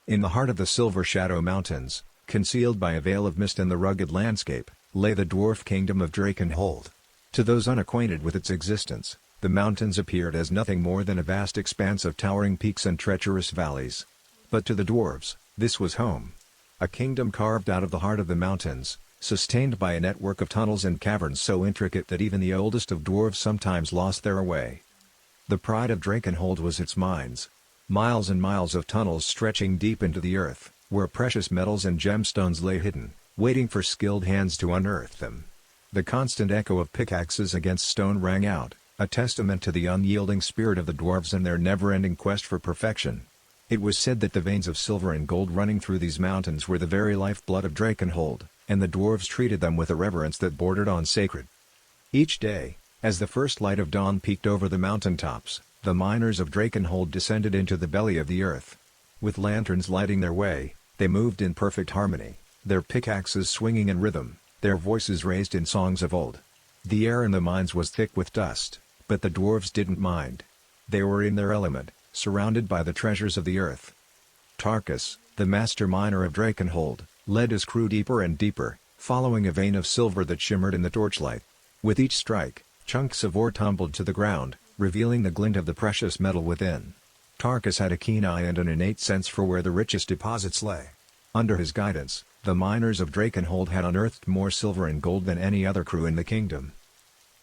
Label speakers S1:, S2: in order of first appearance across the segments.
S1: In the heart of the Silvershadow Mountains, concealed by a veil of mist and the rugged landscape, lay the Dwarf Kingdom of Drakenhold. To those unacquainted with its existence, the mountains appeared as nothing more than a vast expanse of towering peaks and treacherous valleys. But to the dwarves, this was home. A kingdom carved out of the heart of the mountains, sustained by a network of tunnels and caverns so intricate that even the oldest of dwarves sometimes lost their way. The pride of Drakenhold was its mines. Miles and miles of tunnels stretching deep into the earth, where precious metals and gemstones lay hidden, waiting for skilled hands to unearth them. The constant echo of pickaxes against stone rang out, a testament to the unyielding spirit of the dwarves and their never-ending quest for perfection. It was said that the veins of silver and gold running through these mountains were the very lifeblood of Drakenhold, and the dwarves treated them with a reverence that bordered on sacred. Each day, as the first light of dawn peeked over the mountaintops, the miners of Drakenhold descended into the belly of the earth. With lanterns lighting their way, they moved in perfect harmony, their pickaxes swinging in rhythm, their voices raised in songs of old. The air in the mines was thick with dust, but the dwarves didn't mind. They were in their element, surrounded by the treasures of the earth. Tarkus, the master miner of Drakenhold, led his crew deeper and deeper, following a vein of silver that shimmered in the torchlight. With each strike, chunks of ore tumbled to the ground, revealing the glint of the precious metal within. Tarkus had a keen eye and an innate sense for where the richest deposits lay. Under his guidance, the miners of Drakenhold had unearthed more silver and gold than any other crew in the kingdom.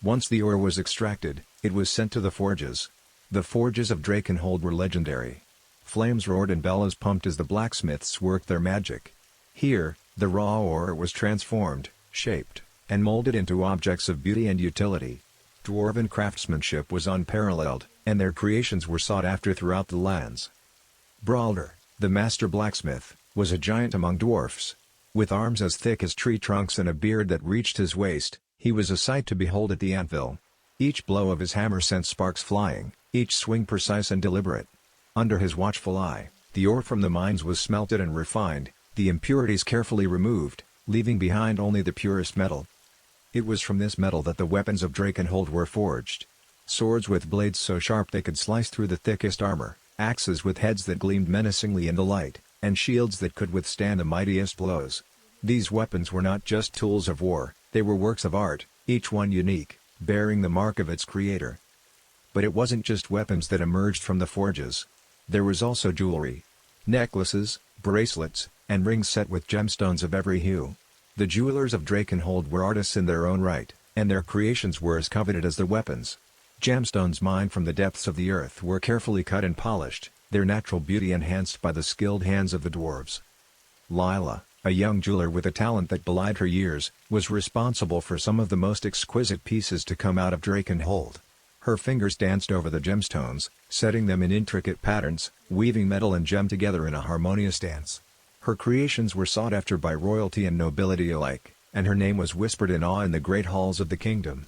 S1: Once the ore was extracted, it was sent to the forges. The forges of Drakenhold were legendary. Flames roared and bellows pumped as the blacksmiths worked their magic. Here, the raw ore was transformed, shaped, and molded into objects of beauty and utility. Dwarven craftsmanship was unparalleled, and their creations were sought after throughout the lands. Braldor, the master blacksmith, was a giant among dwarfs. With arms as thick as tree trunks and a beard that reached his waist, he was a sight to behold at the anvil. Each blow of his hammer sent sparks flying, each swing precise and deliberate. Under his watchful eye, the ore from the mines was smelted and refined, the impurities carefully removed, leaving behind only the purest metal. It was from this metal that the weapons of Drakenhold were forged. Swords with blades so sharp they could slice through the thickest armor, axes with heads that gleamed menacingly in the light, and shields that could withstand the mightiest blows. These weapons were not just tools of war, they were works of art, each one unique, bearing the mark of its creator. But it wasn't just weapons that emerged from the forges. There was also jewelry. Necklaces, bracelets, and rings set with gemstones of every hue. The jewelers of Drakenhold were artists in their own right, and their creations were as coveted as the weapons. Gemstones mined from the depths of the earth were carefully cut and polished, their natural beauty enhanced by the skilled hands of the dwarves. Lila, a young jeweler with a talent that belied her years, was responsible for some of the most exquisite pieces to come out of Drakenhold. Her fingers danced over the gemstones, setting them in intricate patterns, weaving metal and gem together in a harmonious dance. Her creations were sought after by royalty and nobility alike, and her name was whispered in awe in the great halls of the kingdom.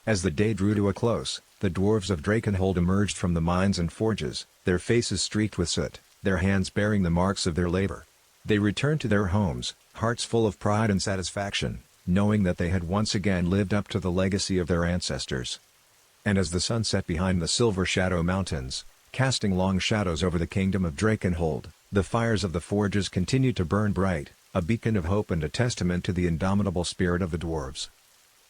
S1: As the day drew to a close, the dwarves of Drakenhold emerged from the mines and forges, their faces streaked with soot, their hands bearing the marks of their labor. They returned to their homes, hearts full of pride and satisfaction, knowing that they had once again lived up to the legacy of their ancestors. And as the sun set behind the Silvershadow Mountains, casting long shadows over the kingdom of Drakenhold, the fires of the forges continued to burn bright, a beacon of hope and a testament to the indomitable spirit of the dwarves.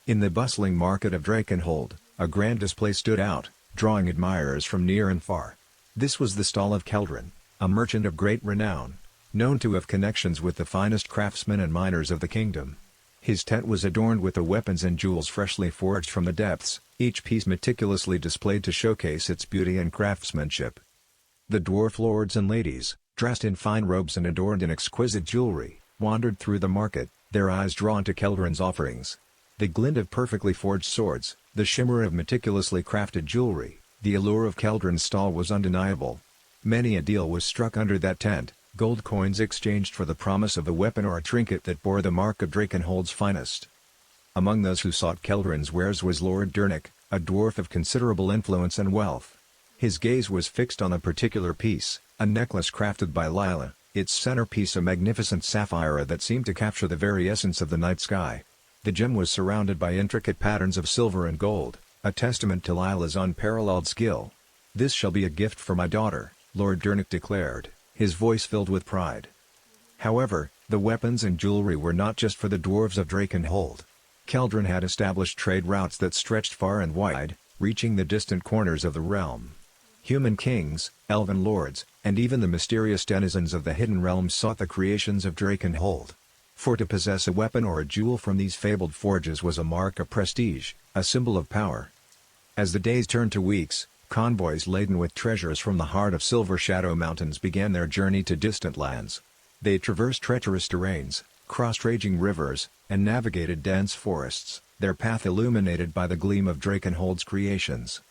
S1: In the bustling market of Drakenhold, a grand display stood out, drawing admirers from near and far. This was the stall of Keldrin, a merchant of great renown, known to have connections with the finest craftsmen and miners of the kingdom. His tent was adorned with the weapons and jewels freshly forged from the depths, each piece meticulously displayed to showcase its beauty and craftsmanship. The dwarf lords and ladies, dressed in fine robes and adorned in exquisite jewelry, wandered through the market, their eyes drawn to Keldrin's offerings. The glint of perfectly forged swords, the shimmer of meticulously crafted jewelry, the allure of Keldrin's stall was undeniable. Many a deal was struck under that tent, gold coins exchanged for the promise of a weapon or a trinket that bore the mark of Drakenhold's finest. Among those who sought Keldrin's wares was Lord Dernick, a dwarf of considerable influence and wealth. His gaze was fixed on a particular piece, a necklace crafted by Lila, its centerpiece a magnificent sapphire that seemed to capture the very essence of the night sky. The gem was surrounded by intricate patterns of silver and gold, a testament to Lila's unparalleled skill. "This shall be a gift for my daughter," Lord Dernick declared. his voice filled with pride. However, the weapons and jewelry were not just for the dwarves of Drakenhold. Keldrin had established trade routes that stretched far and wide, reaching the distant corners of the realm. Human kings, elven lords, and even the mysterious denizens of the Hidden Realms sought the creations of Drakenhold. For to possess a weapon or a jewel from these fabled forges was a mark of prestige, a symbol of power. As the days turned to weeks, convoys laden with treasures from the heart of Silvershadow Mountains began their journey to distant lands. They traversed treacherous terrains, crossed raging rivers, and navigated dense forests, their path illuminated by the gleam of Drakenhold's creations.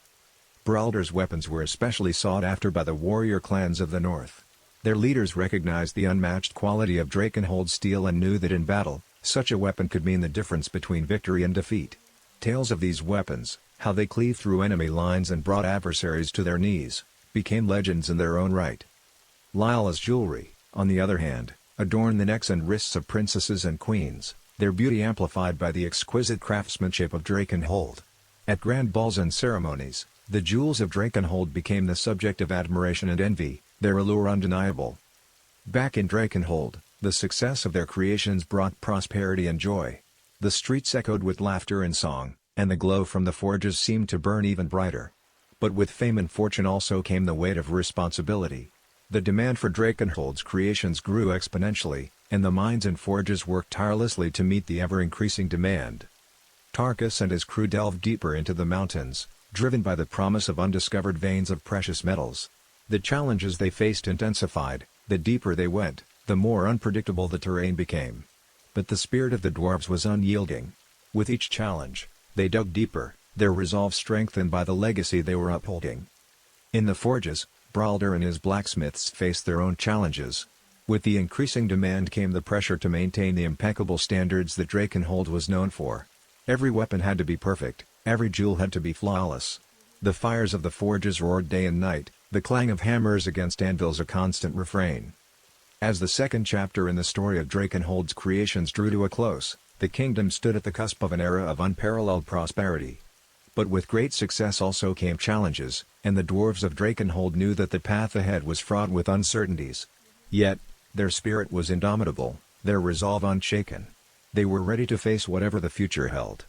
S1: Braldor's weapons were especially sought after by the warrior clans of the north. Their leaders recognized the unmatched quality of Drakenhold's steel and knew that in battle, such a weapon could mean the difference between victory and defeat. Tales of these weapons, how they cleaved through enemy lines and brought adversaries to their knees, became legends in their own right. Lila's jewelry, on the other hand, adorned the necks and wrists of princesses and queens, their beauty amplified by the exquisite craftsmanship of Drakenhold. At grand balls and ceremonies, the jewels of Drakenhold became the subject of admiration and envy, their allure undeniable. Back in Drakenhold, the success of their creations brought prosperity and joy. The streets echoed with laughter and song, and the glow from the forges seemed to burn even brighter. But with fame and fortune also came the weight of responsibility. The demand for Drakenhold's creations grew exponentially, and the mines and forges worked tirelessly to meet the ever-increasing demand. Tarkus and his crew delved deeper into the mountains, driven by the promise of undiscovered veins of precious metals. The challenges they faced intensified. The deeper they went, the more unpredictable the terrain became. But the spirit of the dwarves was unyielding. With each challenge, they dug deeper, their resolve strengthened by the legacy they were upholding. In the forges, Braldor and his blacksmiths faced their own challenges. With the increasing demand came the pressure to maintain the impeccable standards that Drakenhold was known for. Every weapon had to be perfect, every jewel had to be flawless. The fires of the forges roared day and night, the clang of hammers against anvils a constant refrain. As the second chapter in the story of Drakenhold's creations drew to a close, the kingdom stood at the cusp of an era of unparalleled prosperity. But with great success also came challenges, and the dwarves of Drakenhold knew that the path ahead was fraught with uncertainties. Yet, their spirit was indomitable, their resolve unshaken. They were ready to face whatever the future held.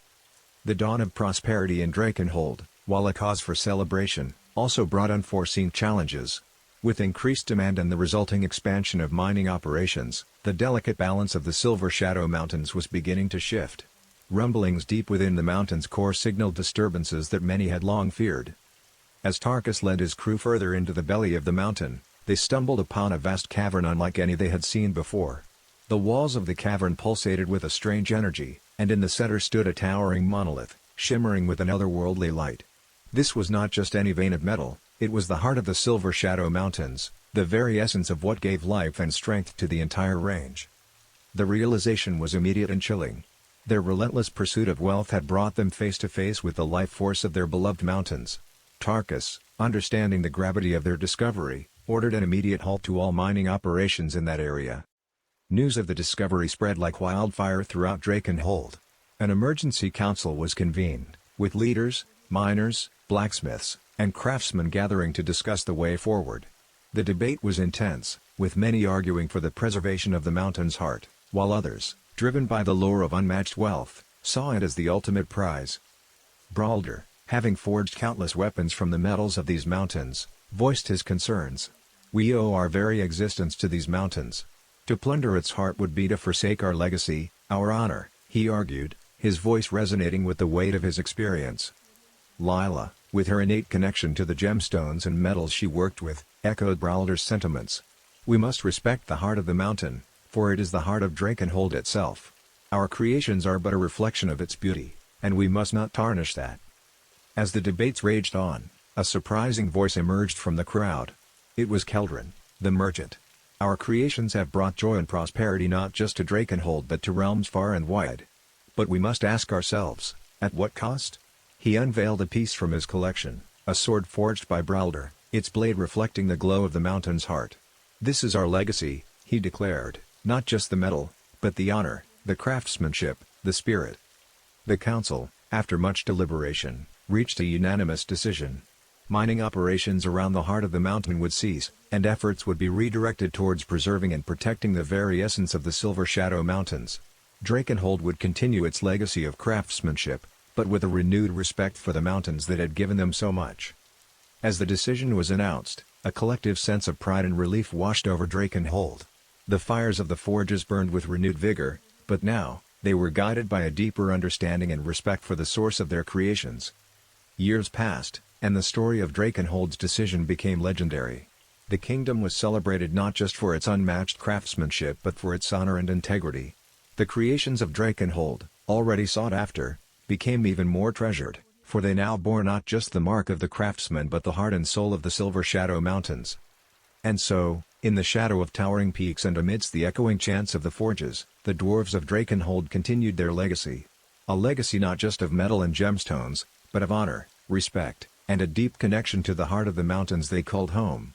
S1: The dawn of prosperity in Drakenhold, while a cause for celebration, also brought unforeseen challenges. With increased demand and the resulting expansion of mining operations, the delicate balance of the Silvershadow Mountains was beginning to shift. Rumblings deep within the mountain's core signaled disturbances that many had long feared. As Tarkus led his crew further into the belly of the mountain, they stumbled upon a vast cavern unlike any they had seen before. The walls of the cavern pulsated with a strange energy, and in the center stood a towering monolith, shimmering with an otherworldly light. This was not just any vein of metal, it was the heart of the Silvershadow Mountains, the very essence of what gave life and strength to the entire range. The realization was immediate and chilling. Their relentless pursuit of wealth had brought them face to face with the life force of their beloved mountains. Tarkus, understanding the gravity of their discovery, ordered an immediate halt to all mining operations in that area. News of the discovery spread like wildfire throughout Drakenhold. An emergency council was convened, with leaders, miners, blacksmiths, and craftsmen gathering to discuss the way forward. The debate was intense, with many arguing for the preservation of the mountain's heart, while others, driven by the lure of unmatched wealth, saw it as the ultimate prize. Braldor, having forged countless weapons from the metals of these mountains, voiced his concerns. "We owe our very existence to these mountains. To plunder its heart would be to forsake our legacy, our honor," he argued, his voice resonating with the weight of his experience. Lila, with her innate connection to the gemstones and metals she worked with, echoed Braldor's sentiments. "We must respect the heart of the mountain, for it is the heart of Drakenhold itself. Our creations are but a reflection of its beauty, and we must not tarnish that." As the debates raged on, a surprising voice emerged from the crowd. It was Keldrin, the merchant. "Our creations have brought joy and prosperity not just to Drakenhold but to realms far and wide. But we must ask ourselves, at what cost?" He unveiled a piece from his collection, a sword forged by Braldor, its blade reflecting the glow of the mountain's heart. "This is our legacy," he declared, "not just the metal, but the honor, the craftsmanship, the spirit." The council, after much deliberation, reached a unanimous decision. Mining operations around the heart of the mountain would cease, and efforts would be redirected towards preserving and protecting the very essence of the Silvershadow Mountains. Drakenhold would continue its legacy of craftsmanship, but with a renewed respect for the mountains that had given them so much. As the decision was announced, a collective sense of pride and relief washed over Drakenhold. The fires of the forges burned with renewed vigor, but now, they were guided by a deeper understanding and respect for the source of their creations. Years passed, and the story of Drakenhold's decision became legendary. The kingdom was celebrated not just for its unmatched craftsmanship but for its honor and integrity. The creations of Drakenhold, already sought after, became even more treasured, for they now bore not just the mark of the craftsman but the heart and soul of the Silvershadow Mountains. And so, in the shadow of towering peaks and amidst the echoing chants of the forges, the dwarves of Drakenhold continued their legacy. A legacy not just of metal and gemstones, but of honor, respect, and a deep connection to the heart of the mountains they called home.